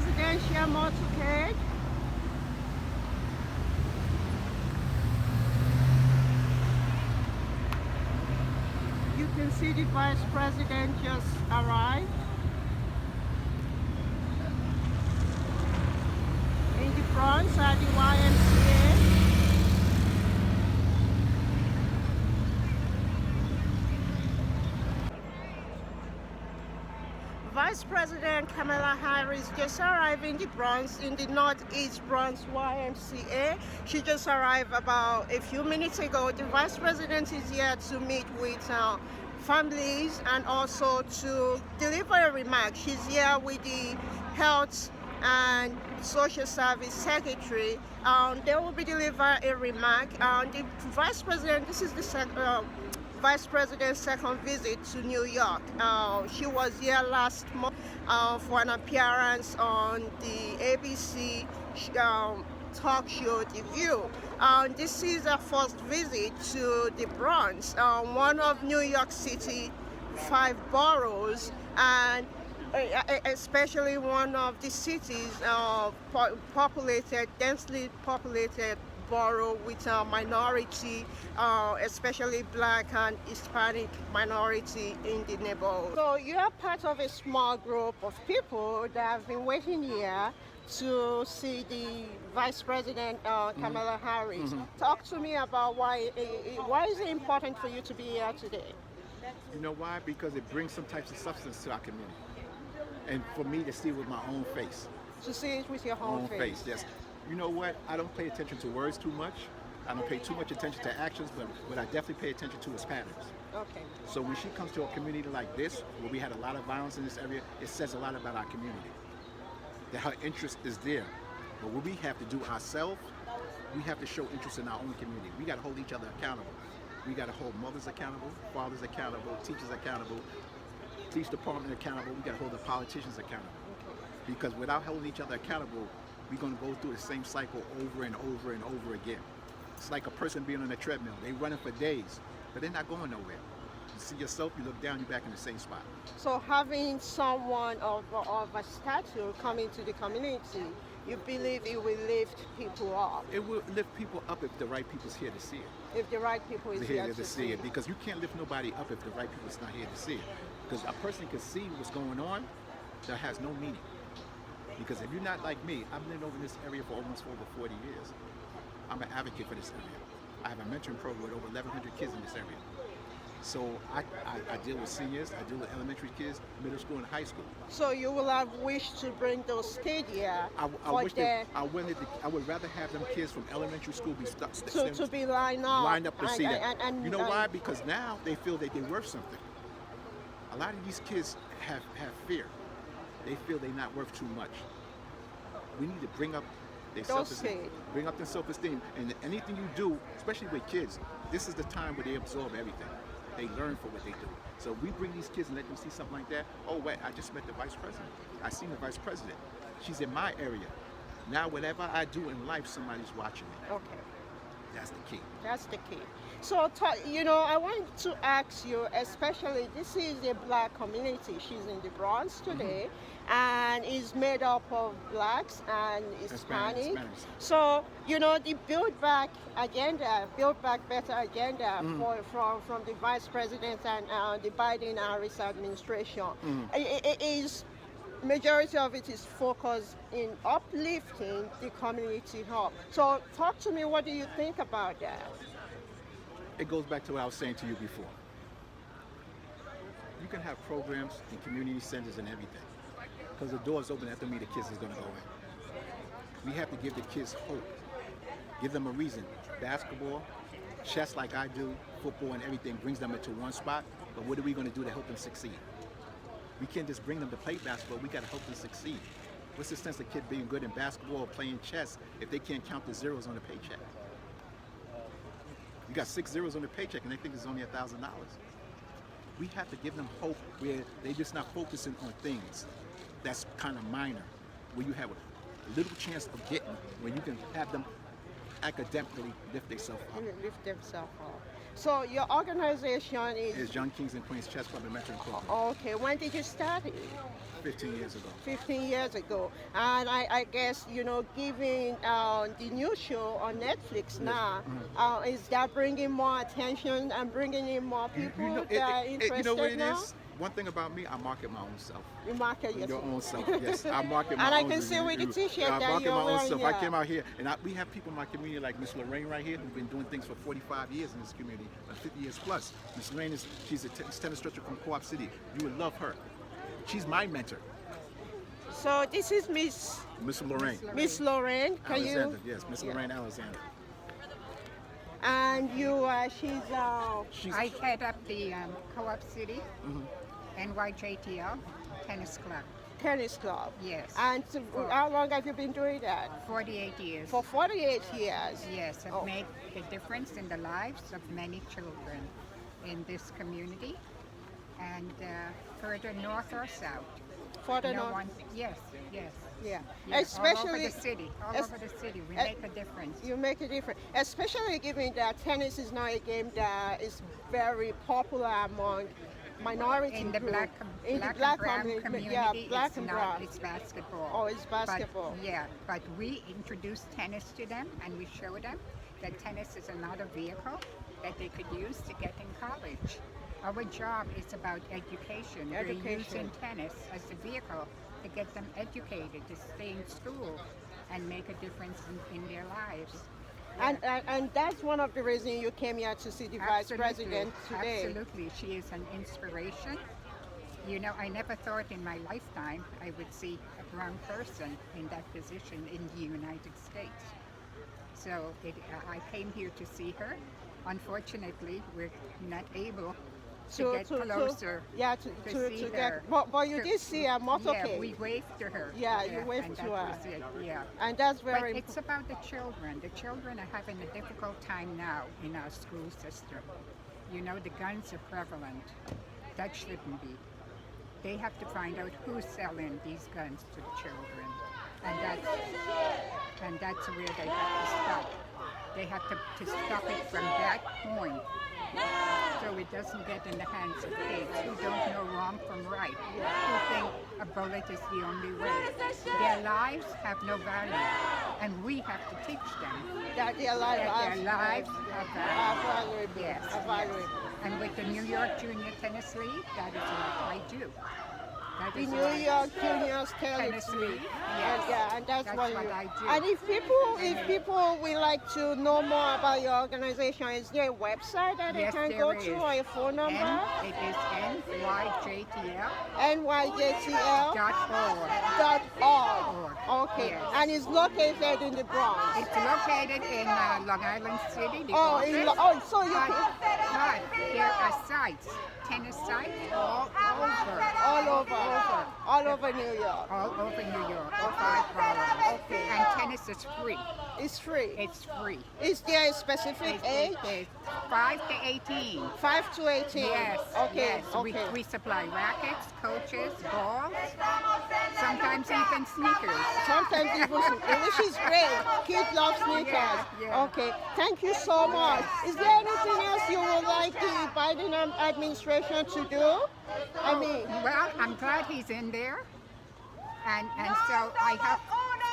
presidential motorcade. You can see the vice president just arrived in the Bronx at the YMCA. Vice President Kamala Harris just arrived in the Bronx, in the Northeast Bronx YMCA. She just arrived about a few minutes ago. The Vice President is here to meet with families and also to deliver a remark. She's here with the Health and Social Service Secretary. They will be delivering a remark. The Vice President, this is the Vice President's second visit to New York. She was here last month for an appearance on the ABC talk show The View. This is her first visit to the Bronx, one of New York City 5 boroughs, and especially one of the cities densely populated borough with a minority, especially Black and Hispanic minority in the neighborhood. So you are part of a small group of people that have been waiting here to see the Vice President Kamala Harris. Talk to me about why is it important for you to be here today? You know why? Because it brings some types of substance to our community. And for me to see it with my own face. To see it with your own face. Yes. You know what? I don't pay attention to words too much. I don't pay too much attention to actions, but what I definitely pay attention to is patterns. Okay. So when she comes to a community like this, where we had a lot of violence in this area, it says a lot about our community. That her interest is there. But what we have to do ourselves, we have to show interest in our own community. We got to hold each other accountable. We got to hold mothers accountable, fathers accountable, teachers accountable, police department accountable. We got to hold the politicians accountable. Because without holding each other accountable, we're going to go through the same cycle over and over and over again. It's like a person being on a treadmill. They're running for days, but they're not going nowhere. You see yourself, you look down, you're back in the same spot. So having someone of a stature come into the community, you believe it will lift people up? It will lift people up if the right people's here to see it. If the right people is here to see it. Because you can't lift nobody up if the right people's not here to see it. Because a person can see what's going on, that has no meaning. Because if you're not like me, I've been over this area for almost over 40 years. I'm an advocate for this area. I have a mentoring program with over 1,100 kids in this area. So I deal with seniors, I deal with elementary kids, middle school and high school. So you will have wished to bring those kids here I would rather have them kids from elementary school be stuck to be lined up to see that. You know why? Because now they feel that they're worth something. A lot of these kids have fear. They feel they're not worth too much. We need to bring up their self-esteem. Bring up their self-esteem. And anything you do, especially with kids, this is the time where they absorb everything. They learn for what they do. So if we bring these kids and let them see something like that, oh wait, I just met the Vice President. I seen the Vice President. She's in my area. Now whatever I do in life, somebody's watching me. Okay. That's the key. That's the key. So, I want to ask you, especially, this is a Black community. She's in the Bronx today, and is made up of Blacks and Hispanics. So, the Build Back agenda, Build Back Better agenda from the Vice President and the Biden-Harris administration, it is majority of it is focused in uplifting the community hub. So talk to me, what do you think about that? It goes back to what I was saying to you before. You can have programs in community centers and everything, because the door's open after me, the kids is going to go in. We have to give the kids hope, give them a reason. Basketball, chess like I do, football and everything brings them into one spot, but what are we going to do to help them succeed? We can't just bring them to play basketball, we got to help them succeed. What's the sense of a kid being good in basketball or playing chess if they can't count the zeros on the paycheck? You got 6 zeros on the paycheck and they think it's only $1,000. We have to give them hope where they're just not focusing on things that's kind of minor, where you have a little chance of getting, where you can have them academically lift themselves up. Lift themselves up. So your organization It's is Young Kings and Queens Chess Club in Metro and Brooklyn, okay. When did you start it? 15 years ago. 15 years ago. And I guess, given the new show on Netflix now, is that bringing more attention and bringing in more people that are interested you know what it now? is? One thing about me, I market my own self. You market Your yourself. own self, yes. I market my And own. I can see with the t-shirt I that market you're my own wearing. self. Yeah. I came out here, and we have people in my community like Miss Lorraine right here, who've been doing things for 45 years in this community, 50 years plus. Miss Lorraine she's a tennis instructor from Co-op City. You would love her. She's my mentor. So this is Miss Lorraine. Miss Lorraine. Can Alexander, you? yes, Miss Yeah. Lorraine Alexander. And you, she's. I head up the Co-op City NYJTL tennis club. Tennis club. Yes. And so how long have you been doing that? 48 years. For 48 years. Yes, I've Oh. made a difference in the lives of many children in this community and further north or south. For the No north. one, yes, yes. Yeah. Yes, all over Especially. the city, all es- over the city, we es- make a difference. You make a difference, especially given that tennis is now a game that is very popular among minority In the group. black, In black the black and brown community, yeah, black it's and not, brown. it's basketball. Oh, it's basketball. But we introduce tennis to them and we show them that tennis is another vehicle that they could use to get in college. Our job is about education. We're Education. using tennis as a vehicle to get them educated, to stay in school and make a difference in their lives. And that's one of the reasons you came here to see the Vice President today. Absolutely. She is an inspiration. You know, I never thought in my lifetime I would see a brown person in that position in the United States. So I came here to see her. Unfortunately, we're not able to get closer to see get. her. But you did see a motorcade. Yeah, we waved to her. Yeah, you waved and to that her. was it, yeah. And that's But very it's about the children. The children are having a difficult time now in our school system. You know, the guns are prevalent. That shouldn't be. They have to find out who's selling these guns to the children. And that's where they have to stop. They have to stop it from that point. So it doesn't get in the hands of kids who don't know wrong from right, who think a bullet is the only way. Their lives have no value, and we have to teach them that their lives that their lives have value. valuable. Yes, Are valuable. And with the New York Junior Tennis League, that is what I do. That The is New what I- York Juniors Tennis Tennis League, League. yes. And that's That's what what you. I do. And if people would like to know more about your organization, is there a website that they Yes, can there go is. to or a phone number? It is NYJTL.org. NYJTL.org. Okay. Yes. And it's located in the Bronx. It's located in Long Island City, the Oh, office. so you But, can, but there are sites, tennis sites all over. all over New York. All over New York, all 5 boroughs. Okay. And tennis is free. It's free. It's free. Is there a specific age? It's 5 to 18. 5 to 18. Yes. Okay. Yes. Okay. We supply rackets, coaches, balls, sometimes even sneakers. Sometimes people, which is great. Kids love sneakers. Yeah. Okay. Thank you so much. Is there anything else you would like the Biden administration to do? I mean, Well, I'm glad he's in there. And so I have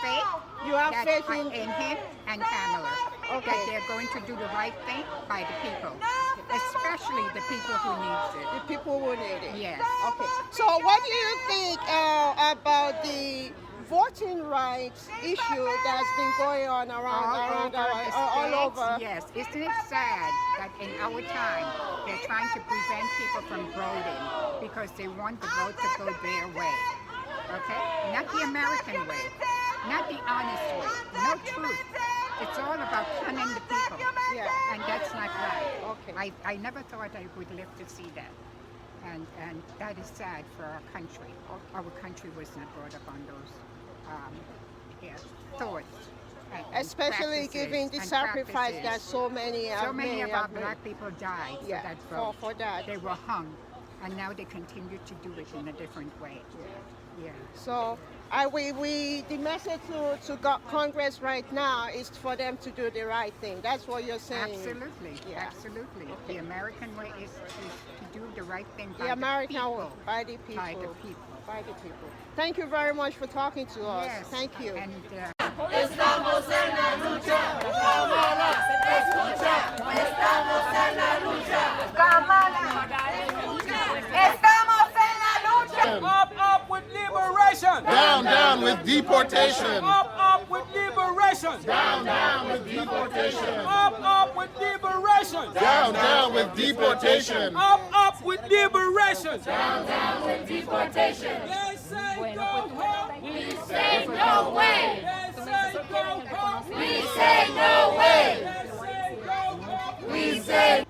faith. You have that faith in him and Kamala. Okay. That they're going to do the right thing by the people. Especially the people who needs it. the people who need it. Yes. Okay. So what do you think about the voting rights issue that's been going on All all over over? Yes. Isn't it sad that in our time they're trying to prevent people from voting because they want the vote to go their way? Okay? Not the American way. Not the honest way. No truth. It's all about cunning the people. Yeah. And that's not right. Okay. I never thought I would live to see that. And that is sad for our country. Our country was not brought up on those thoughts. and Especially practices given the and sacrifice that practices. so many So many of our have made. black people died Yeah, for that vote. for that. They were hung, and now they continue to do it in a different way. Yeah. So The message to Congress right now is for them to do the right thing. That's what you're saying. Absolutely, Yeah. absolutely. Okay. The American way is to do the right thing by The American the way, people. by the people. By the people. By the people. Thank you very much for talking to us. Yes. Thank you. And Estamos en la lucha. Kamala, escucha. Estamos en la lucha. Kamala, estamos en la lucha. Up with liberation. Down with deportation. Up with liberation. Down with deportation. Up with liberation. Down with deportation. Up with liberation. Down with deportation. They say go home. We say no way. They say go home. We say no way. They say go home. We say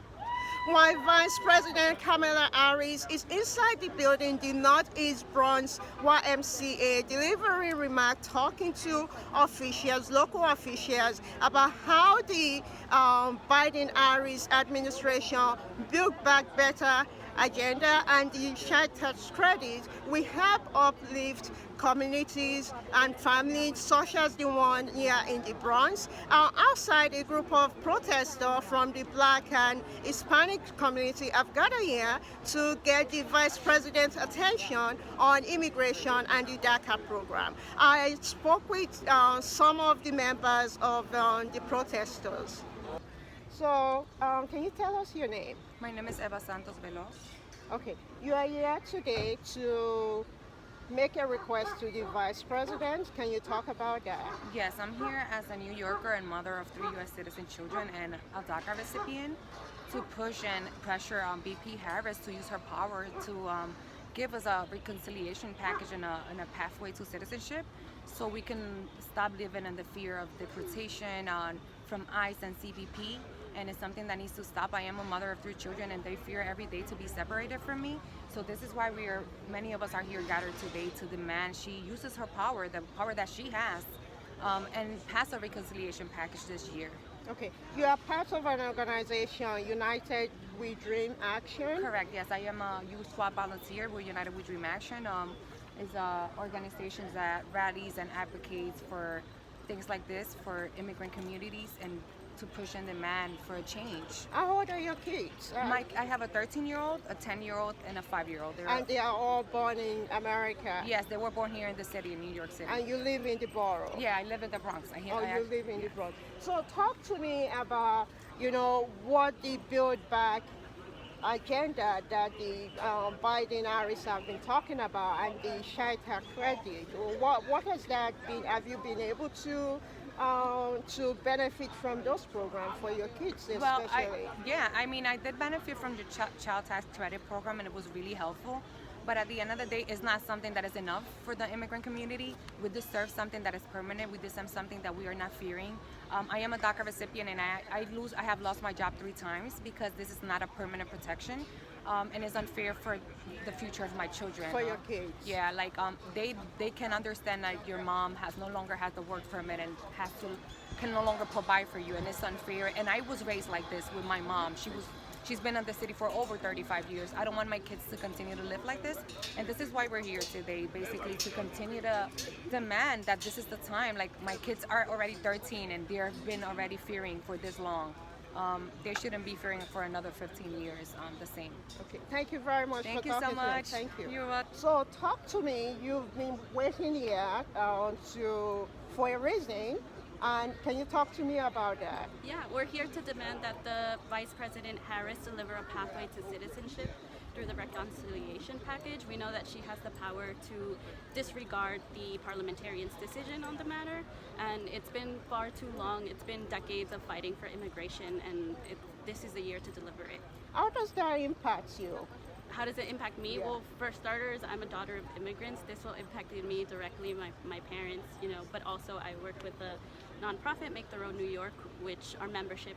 While Vice President Kamala Harris is inside the building, the Northeast Bronx YMCA, delivering remarks, talking to officials, local officials, about how the Biden-Harris administration build back better agenda and the child tax credit will help uplift communities and families such as the one here in the Bronx. Outside, a group of protesters from the Black and Hispanic community have gathered here to get the Vice President's attention on immigration and the DACA program. I spoke with some of the members of the protesters. So, can you tell us your name? My name is Eva Santos Veloz. Okay, you are here today to make a request to the Vice President. Can you talk about that? Yes, I'm here as a New Yorker and mother of 3 U.S. citizen children and a DACA recipient to push and pressure on VP Harris to use her power to give us a reconciliation package and a pathway to citizenship so we can stop living in the fear of deportation from ICE and CBP. And it's something that needs to stop. I am a mother of 3 children and they fear every day to be separated from me. So this is why many of us are here gathered today to demand she uses her power, the power that she has, and pass a reconciliation package this year. Okay, you are part of an organization, United We Dream Action. Correct, yes. I am a youth squad volunteer with United We Dream Action. It's organization that rallies and advocates for things like this for immigrant communities and to push and demand for a change. How old are your kids? I have a 13-year-old, a 10-year-old, and a 5-year-old. And they are all born in America? Yes, they were born here in the city, in New York City. And you live in the borough? Yeah, I live in the Bronx. You live in the Bronx. So talk to me about, what the Build Back agenda that the Biden-Harris have been talking about and the child tax credit. What has that been? Have you been able to benefit from those programs for your kids especially? Well, I did benefit from the child tax credit program and it was really helpful. But at the end of the day, it's not something that is enough for the immigrant community. We deserve something that is permanent. We deserve something that we are not fearing. I am a DACA recipient and I have lost my job 3 times because this is not a permanent protection. And it's unfair for the future of my children. For your kids. Yeah, they can understand that your mom no longer has the work permit and can no longer provide for you, and it's unfair. And I was raised like this with my mom. She's been in the city for over 35 years. I don't want my kids to continue to live like this. And this is why we're here today, basically to continue to demand that this is the time. Like, my kids are already 13 and they've been already fearing for this long. They shouldn't be fearing for another 15 years the same. Okay, thank you very much Thank for you talking so to us. much. Thank you. You're welcome. So talk to me. You've been waiting here for a reason. And can you talk to me about that? Yeah, we're here to demand that the Vice President Harris deliver a pathway to citizenship through the reconciliation package. We know that she has the power to disregard the parliamentarians' decision on the matter, and it's been far too long. It's been decades of fighting for immigration, and this is the year to deliver it. How does that impact you? How does it impact me? Yeah. Well, for starters, I'm a daughter of immigrants. This will impact me directly, my parents, but also I work with a nonprofit, Make the Road New York, which our membership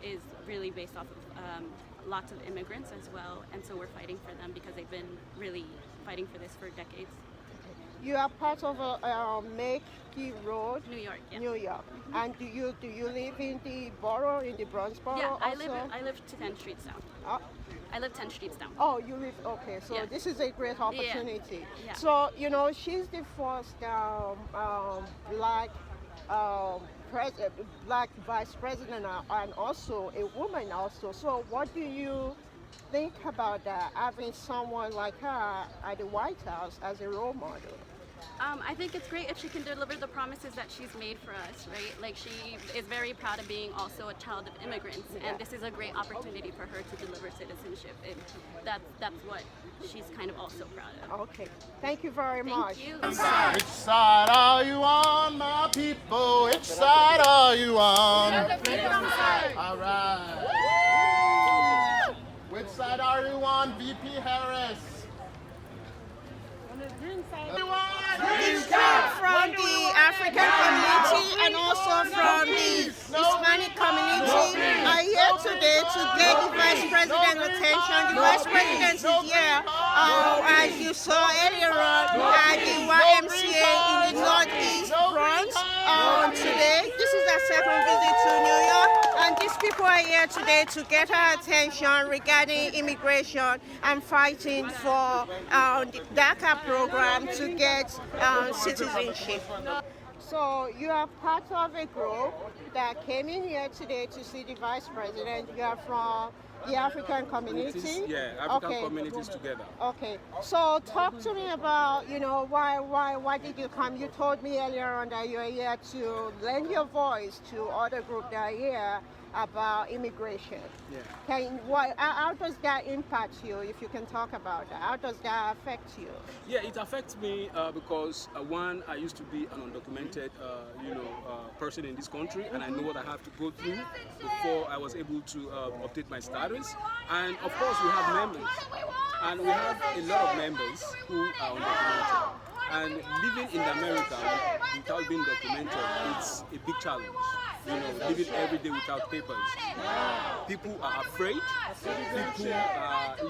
is really based off of lots of immigrants as well. And so we're fighting for them because they've been really fighting for this for decades. You are part of Make the Road New York, yeah. New York. Mm-hmm. And do you live in the borough, in the Bronx borough? Yeah, also? I live to 10 streets down. I live 10 streets down. Oh, you live, okay, so Yeah. this is a great opportunity. Yeah. So, you know, she's the first black, black vice president and also a woman also. So what do you think about that, having someone like her at the White House as a role model? I think it's great if she can deliver the promises that she's made for us, right? Like, she is very proud of being also a child of immigrants, and this is a great opportunity for her to deliver citizenship, and that's what she's kind of also proud of. Okay, thank you very much. Thank you. Which side are you on, my people? Which side are you on? All right. Which side are you on, VP Harris? From the African community and also from the Hispanic community are here today to get the Vice President's attention. The Vice President is here, as you saw earlier on, at the YMCA in the Northeast Bronx today. This is our second visit to New York, and these people are here today to get our attention regarding immigration and fighting for the DACA program to get citizenship. So you are part of a group that came in here today to see the Vice President. You are from the African community? Yeah, African communities together. Okay, so talk to me about, you know, why did you come? You told me earlier on that you are here to lend your voice to other groups that are here about immigration. Yeah. How does that impact you, if you can talk about that? How does that affect you? Yeah, it affects me because one, I used to be an undocumented, person in this country, and I know what I have to go through before I was able to update my status. And of course, we have members, and we have a lot of members who are undocumented. And living in America without being documented, it's a big challenge. You know, living every day without papers. People are afraid.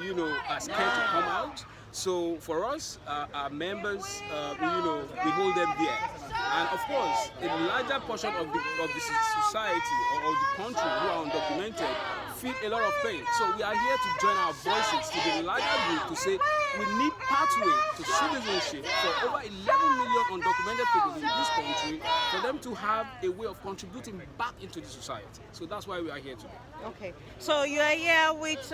People are scared to come out. So for us, our members, we hold them dear. And of course, a larger portion of the society or of the country who are undocumented feel a lot of pain. So we are here to join our voices to the larger group to say we need pathway to citizenship for over 11 million undocumented people in this country, for them to have a way of contributing back into the society. So that's why we are here today. Okay, so you are here with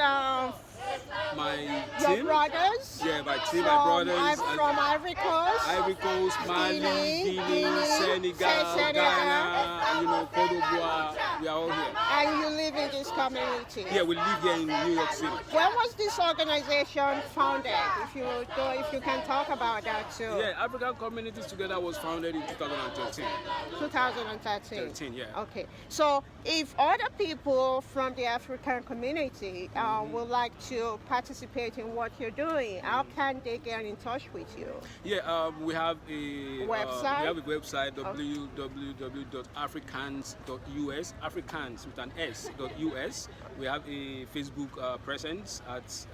My your team, brothers? yeah, my team, my brothers, From Ivory Coast? Ivory Coast, Mali, Guinea, Senegal, Ghana, Cote d'Ivoire, we are all here. And you live in this community? Yeah, we live here in New York City. When was this organization founded? If you can talk about that too. Yeah, African Communities Together was founded in 2013. 2013. Yeah. Okay. So if other people from the African community would like to participate in what you're doing, how can they get in touch with you? Yeah, we have a website. www.africans.us, Africans with an S.us. We have a Facebook presence at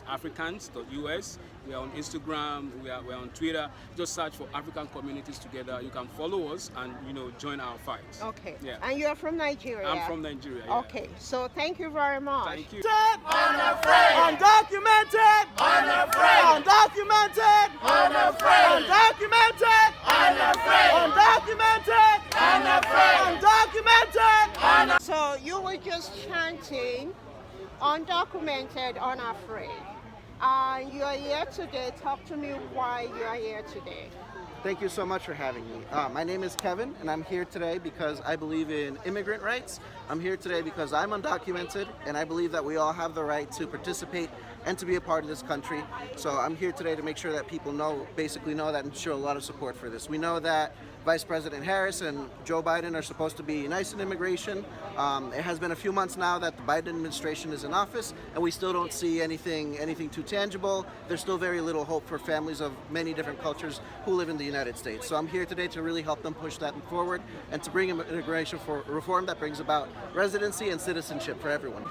Africans.us. We are on Instagram. We are on Twitter. Just search for African Communities Together. You can follow us and join our fight. Okay. Yeah. And you're from Nigeria? I'm from Nigeria. Yeah. Okay. So thank you very much. Thank you. Unafraid. Undocumented. Unafraid. Undocumented. Unafraid. Undocumented. Unafraid. Undocumented. Unafraid. Undocumented. So you were just chanting undocumented, unafraid. You are here today. Talk to me why you are here today. Thank you so much for having me. My name is Kevin, and I'm here today because I believe in immigrant rights. I'm here today because I'm undocumented, and I believe that we all have the right to participate and to be a part of this country. So I'm here today to make sure that people basically know that, and show a lot of support for this. We know that Vice President Harris and Joe Biden are supposed to be nice in immigration. It has been a few months now that the Biden administration is in office, and we still don't see anything too tangible. There's still very little hope for families of many different cultures who live in the United States. So I'm here today to really help them push that forward and to bring immigration reform that brings about residency and citizenship for everyone.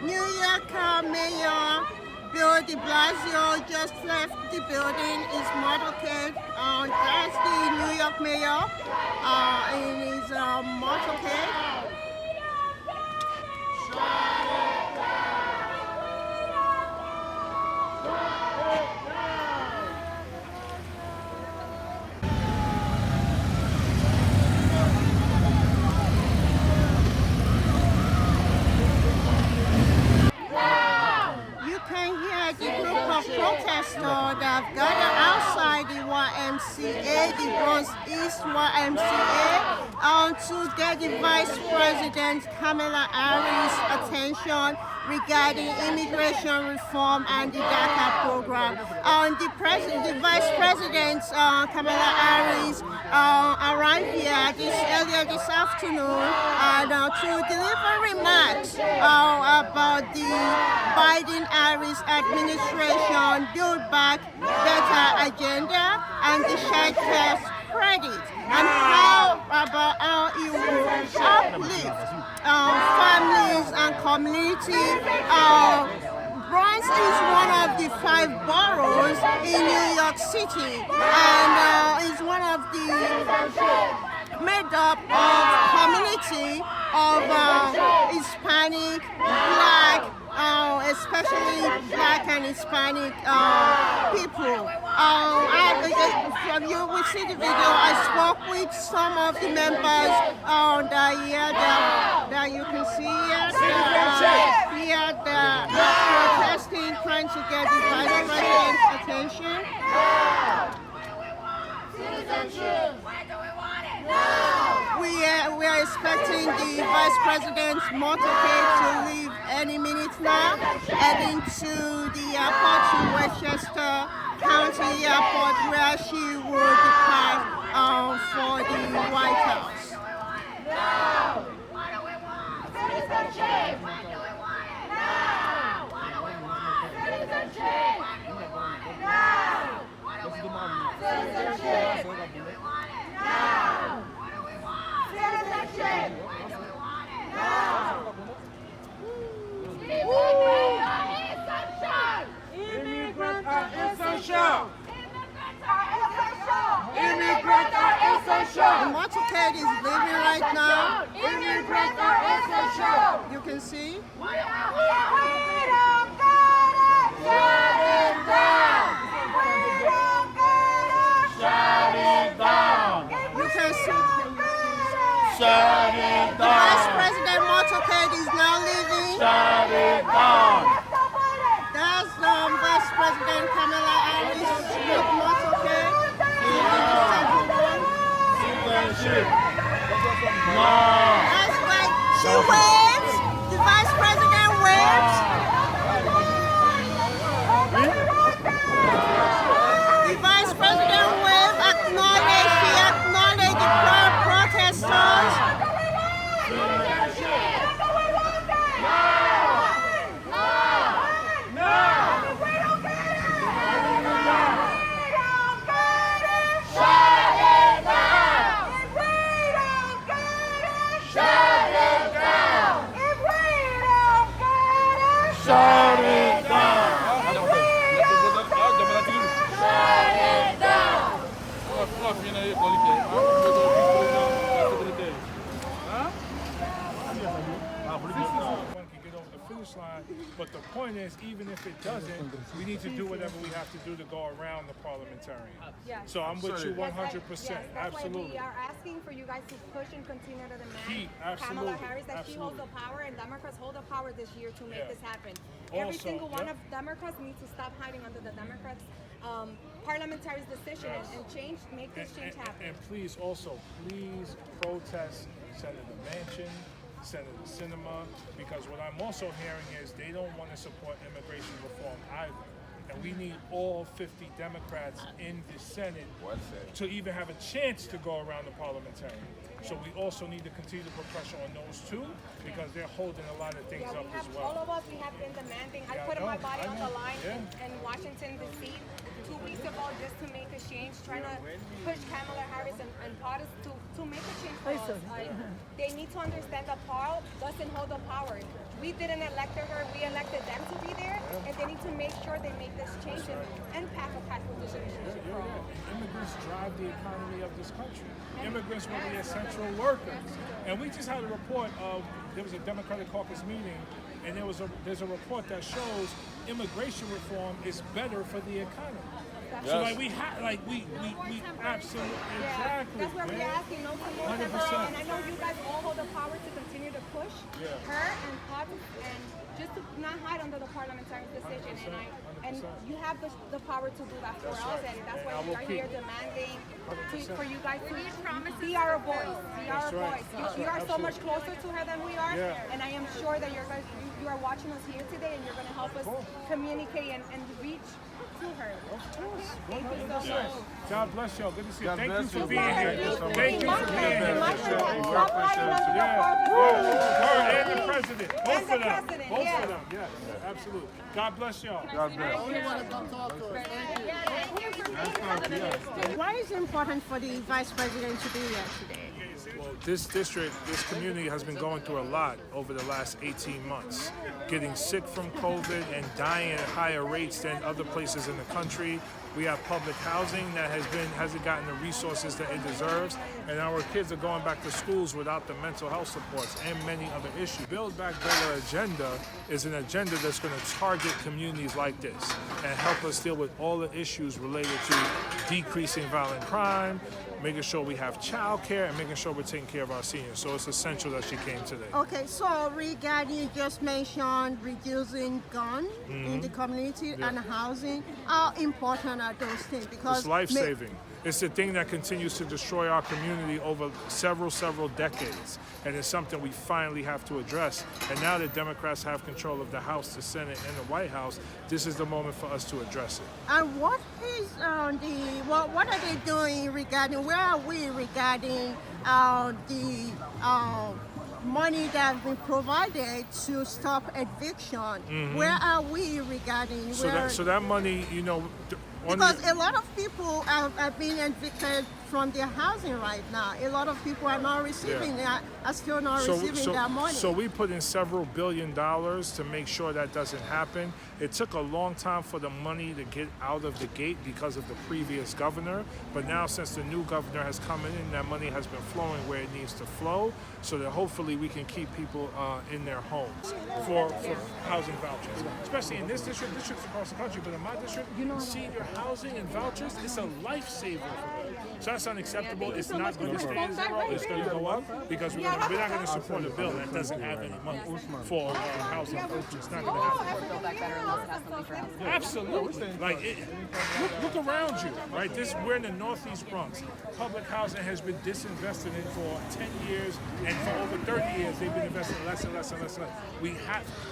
New York Mayor Bill de Blasio just left the building. His motorcade. That's the New York mayor in his motorcade. Protesters that have gathered outside the YMCA, the Bronx East YMCA, to get the Vice President Kamala Harris' attention regarding immigration reform and the DACA program. The Vice President Kamala Harris arrived here earlier this afternoon to deliver remarks about the Biden-Harris administration Build Back Better agenda and the shared tax credit, and how it will uplift families and community. Bronx is one of the 5 boroughs in New York City, and is one of the made up of community of Hispanic, Black, especially Black and Hispanic people. You will see the video. I spoke with some of the members that you can see here. They're protesting, trying to get the Vice President's attention. Citizenship. Why do we want it? No. We are expecting the Vice President's motorcade to leave any minute now, heading to the airport, to Westchester County Airport, where she will depart for the White House. No. Why do we want citizenship? Why do we want it? No. Why do we want citizenship? Why do we want it? No. Why do we want citizenship? Why do we want it? No. Why do we want citizenship? Why do we want it? No. Immigrants are essential. Immigrants are essential. The motorcade is leaving right now. Immigrants are essential. You can see. We don't get it. Shut it down. We don't get it. Shut it down. You can see. Shut it The Vice President motorcade is now leaving. Shut it down. That's Vice President Kamala Harris with motorcade. Citizenship. No. That's right. She waves. The Vice President waves. The Vice President waves. She acknowledged the protesters. Shut it down. Line, but the point is, even if it doesn't, we need to do whatever we have to do to go around the parliamentarian. Yes. So I'm with you 100%. Yes, that's absolutely. why we are asking for you guys to push and continue to demand Absolutely. Kamala Harris that she holds the power, and Democrats hold the power this year to make this happen. Every single one of Democrats needs to stop hiding under the Democrats' parliamentary decision and change, make this change happen. And please protest Senator Manchin, Senator Sinema, because what I'm also hearing is they don't want to support immigration reform either. And we need all 50 Democrats in the Senate to even have a chance to go around the parliamentarian. So we also need to continue to put pressure on those two, because they're holding a lot of things up as well. All of us, we have been demanding. I put my body on the line in Washington, D.C. 2 weeks ago just to make a change, trying to push Kamala Harris and POTUS to make a change for us. They need to understand that Paul doesn't hold the power. we didn't elect her, we elected them to be there, and they need to make sure they make this change and pass a passport to citizenship for all. Immigrants drive the economy of this country. Immigrants were the essential workers. And we just had a report of, there was a Democratic caucus meeting, and there's a report that shows immigration reform is better for the economy. Yes. So we absolutely, exactly. That's where we're asking no to more 100%. and I know you guys all hold the power to continue to push her and POTUS and just to not hide under the parliamentary decision. And you have the power to do that for us, and that's why we are here demanding for you guys to be our voice. Be our voice. You are so much closer to her than we are, and I am sure that you are watching us here today, and you're going to help us communicate and reach to her. Of course. Thank you so much. God bless y'all. Good to see you. Thank you for you. being here. Thank you for being here. And the president. Both of them. Both of them. Yes, absolutely. God bless y'all. God bless. Why is it important for the vice president to be here today? Well, this district, this community has been going through a lot over the last 18 months. Getting sick from COVID and dying at higher rates than other places in the country. We have public housing that hasn't gotten the resources that it deserves, and our kids are going back to schools without the mental health supports and many other issues. Build Back Better agenda is an agenda that's going to target communities like this and help us deal with all the issues related to decreasing violent crime, making sure we have child care, and making sure we're taking care of our seniors. So it's essential that she came today. Okay, so regarding you just mentioned reducing guns in the community and housing, how important are those things? Because it's life-saving. It's the thing that continues to destroy our community over several decades. And it's something we finally have to address. And now that Democrats have control of the House, the Senate, and the White House, this is the moment for us to address it. And what is what are they doing regarding, where are we regarding the money that has been provided to stop eviction? Where are we regarding? So that money, because a lot of people are being evicted from their housing right now. A lot of people are not receiving that, are still not receiving that money. So we put in several $1 billion to make sure that doesn't happen. It took a long time for the money to get out of the gate because of the previous governor. But now since the new governor has come in, that money has been flowing where it needs to flow, so that hopefully we can keep people in their homes for housing vouchers. Especially in this district, districts across the country, but in my district, senior housing and vouchers, it's a lifesaver for them. So that's unacceptable. It's not going to stay at zero. It's going to go up because we're not going to support a bill that doesn't have any money for housing vouchers. It's not going to happen. Build Back Better unless it has something for housing. Absolutely. Look around you, right? We're in the Northeast Bronx. Public housing has been disinvested in for 10 years, and for over 30 years they've been investing less and less and less and less.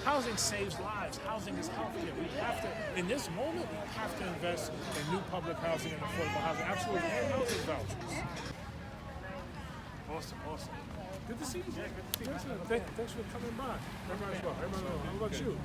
Housing saves lives. Housing is healthcare. We have to, in this moment, we have to invest in new public housing and affordable housing. Absolutely. And housing vouchers. Awesome. Good to see you. Thanks for coming by. Everybody's well. How about you?